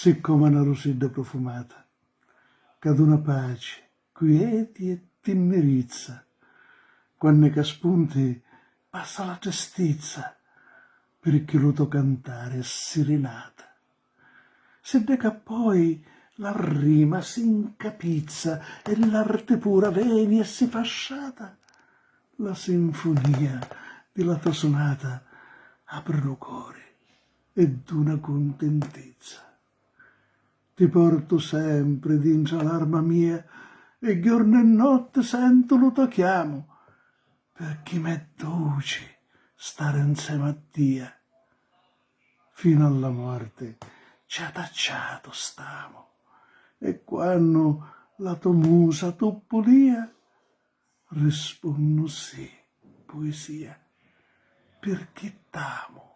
siccome una rosetta profumata, che ad una pace quieti e tenerizza, quando che spunti passa la tristezza, perché lo to cantare è serenata. Se che poi la rima si incapizza e l'arte pura veni e si fasciata, la sinfonia della tua sonata apre lo cuore ed una contentezza. Ti porto sempre dentro l'arma mia e giorno e notte sento lo tuo chiamo, perché m'è dolce stare insieme a Dio. Fino alla morte ci ha tacciato stamo, e quando la tua musa toppolia, rispondo sì, poesia, perché t'amo.